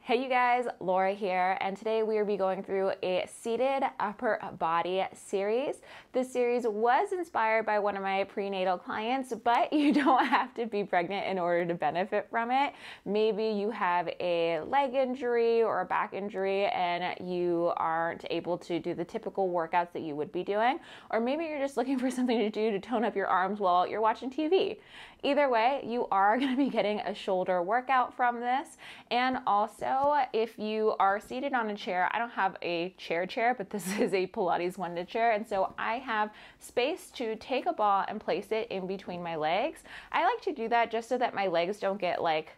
Hey you guys, Laura here, and today we will be going through a seated upper body series. This series was inspired by one of my prenatal clients, but you don't have to be pregnant in order to benefit from it. Maybe you have a leg injury or a back injury and you aren't able to do the typical workouts that you would be doing, or maybe you're just looking for something to do to tone up your arms while you're watching TV. Either way, you are going to be getting a shoulder workout from this. And also, if you are seated on a chair, I don't have a chair, but this is a Pilates one-to chair. And so I have space to take a ball and place it in between my legs. I like to do that just so that my legs don't get like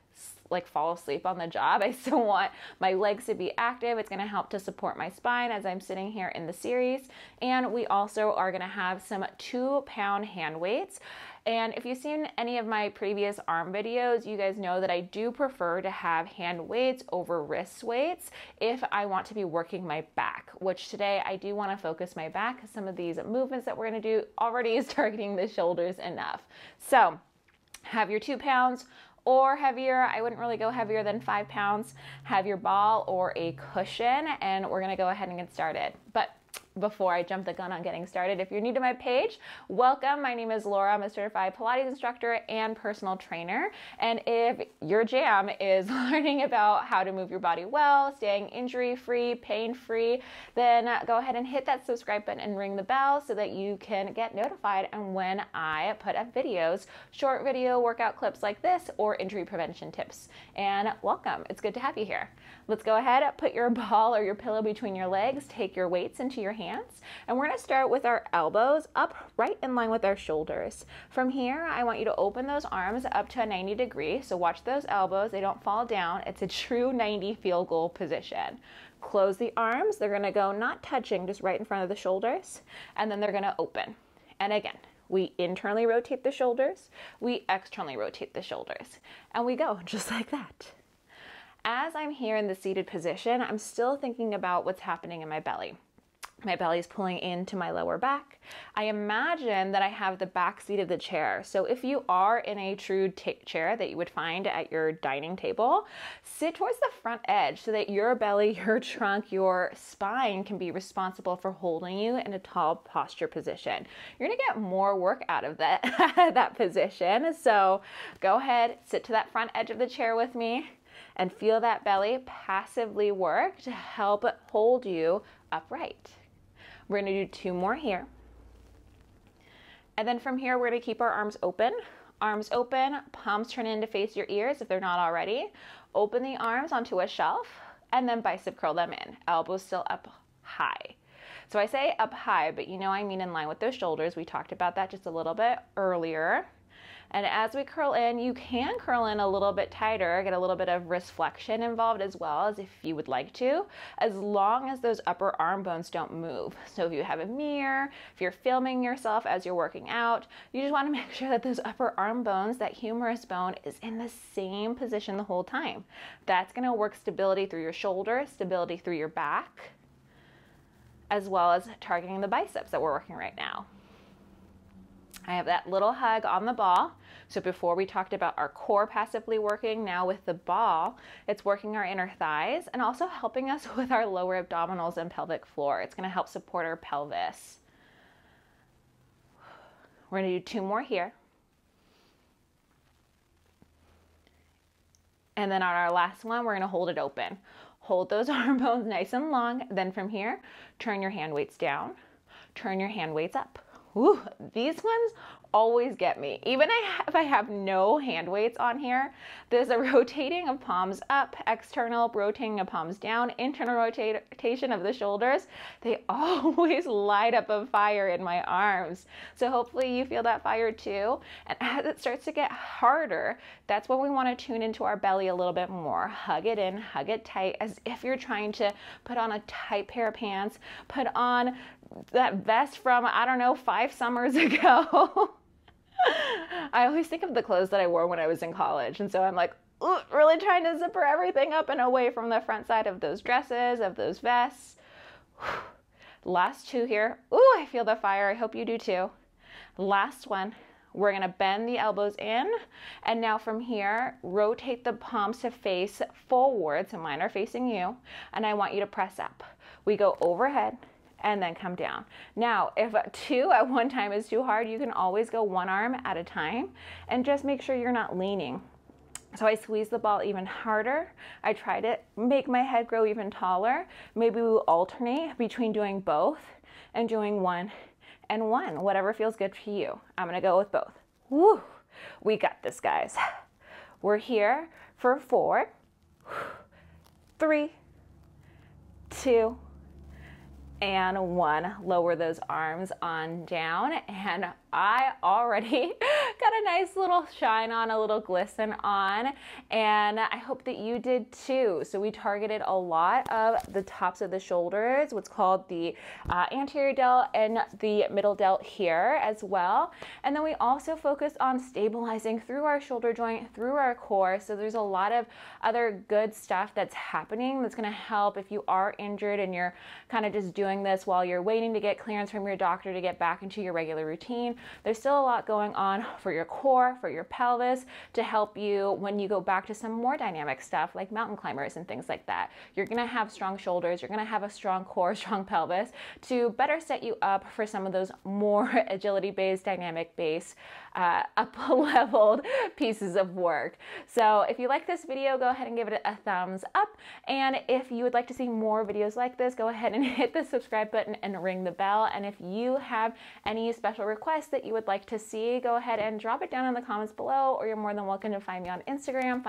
fall asleep on the job. I still want my legs to be active. It's going to help to support my spine as I'm sitting here in the series. And we also are going to have some 2-pound hand weights. And if you've seen any of my previous arm videos, you guys know that I do prefer to have hand weights over wrist weights if I want to be working my back, which today I do want to focus my back. Some of these movements that we're going to do already is targeting the shoulders enough. So have your 2 pounds or heavier. I wouldn't really go heavier than 5 pounds. Have your ball or a cushion, and we're going to go ahead and get started. But before I jump the gun on getting started, if you're new to my page, welcome. My name is Laura. I'm a certified Pilates instructor and personal trainer. And if your jam is learning about how to move your body well, staying injury-free, pain-free, then go ahead and hit that subscribe button and ring the bell so that you can get notified and when I put up videos, short video workout clips like this, or injury prevention tips. And welcome. It's good to have you here. Let's go ahead, put your ball or your pillow between your legs, take your weights into your hands, and we're going to start with our elbows up right in line with our shoulders. From here, I want you to open those arms up to a 90 degree, so watch those elbows, they don't fall down. It's a true 90 field goal position. Close the arms, they're going to go not touching, just right in front of the shoulders, and then they're going to open. And again, we internally rotate the shoulders, we externally rotate the shoulders, and we go just like that. As I'm here in the seated position, I'm still thinking about what's happening in my belly. My belly is pulling into my lower back. I imagine that I have the back seat of the chair. So if you are in a true chair that you would find at your dining table, sit towards the front edge so that your belly, your trunk, your spine can be responsible for holding you in a tall posture position. You're gonna get more work out of that, that position. So go ahead, sit to that front edge of the chair with me and feel that belly passively work to help hold you upright. We're going to do 2 more here. And then from here, we're going to keep our arms open. Arms open, palms turn in to face your ears if they're not already. Open the arms onto a shelf and then bicep curl them in. Elbows still up high. So I say up high, but you know I mean in line with those shoulders. We talked about that just a little bit earlier. And as we curl in, you can curl in a little bit tighter, get a little bit of wrist flexion involved as well, as if you would like to, as long as those upper arm bones don't move. So if you have a mirror, if you're filming yourself as you're working out, you just want to make sure that those upper arm bones, that humerus bone, is in the same position the whole time. That's going to work stability through your shoulders, stability through your back, as well as targeting the biceps that we're working right now. I have that little hug on the ball. So before we talked about our core passively working, now with the ball, it's working our inner thighs and also helping us with our lower abdominals and pelvic floor. It's going to help support our pelvis. We're going to do 2 more here. And then on our last one, we're going to hold it open. Hold those arm bones nice and long. Then from here, turn your hand weights down, turn your hand weights up. Ooh, these ones always get me. Even if I have no hand weights on here, there's a rotating of palms up, external rotating of palms down, internal rotation of the shoulders. They always light up a fire in my arms. So hopefully you feel that fire too. And as it starts to get harder, that's when we want to tune into our belly a little bit more. Hug it in, hug it tight, as if you're trying to put on a tight pair of pants, put on that vest from, I don't know, 5 summers ago. I always think of the clothes that I wore when I was in college. And so I'm like, ooh, really trying to zipper everything up and away from the front side of those dresses, of those vests. Last 2 here. Ooh, I feel the fire. I hope you do too. Last one. We're gonna bend the elbows in, and now from here, rotate the palms to face forward, so mine are facing you, and I want you to press up. We go overhead and then come down. Now, if 2 at one time is too hard, you can always go 1 arm at a time, and just make sure you're not leaning. So I squeeze the ball even harder. I try to make my head grow even taller. Maybe we'll alternate between doing both and doing 1 and 1, whatever feels good for you. I'm gonna go with both. Woo! We got this, guys. We're here for 4, 3, 2, and 1. Lower those arms on down, and I already got a nice little shine on, a little glisten on, and I hope that you did too. So we targeted a lot of the tops of the shoulders, what's called the anterior delt and the middle delt here as well. And then we also focus on stabilizing through our shoulder joint, through our core. So there's a lot of other good stuff that's happening that's gonna help if you are injured and you're kind of just doing this while you're waiting to get clearance from your doctor to get back into your regular routine. There's still a lot going on for your core, for your pelvis, to help you when you go back to some more dynamic stuff like mountain climbers and things like that. You're gonna have strong shoulders, you're gonna have a strong core, strong pelvis to better set you up for some of those more agility-based, dynamic-based, up-leveled pieces of work. So if you like this video, go ahead and give it a thumbs up. And if you would like to see more videos like this, go ahead and hit the subscribe button and ring the bell. And if you have any special requests that you would like to see, go ahead and drop it down in the comments below, or you're more than welcome to find me on Instagram,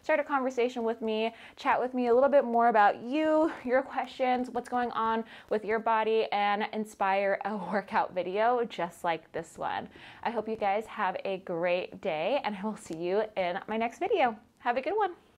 start a conversation with me, chat with me a little bit more about you, your questions, what's going on with your body, and inspire a workout video just like this one. I hope you guys have a great day, and I will see you in my next video. Have a good one.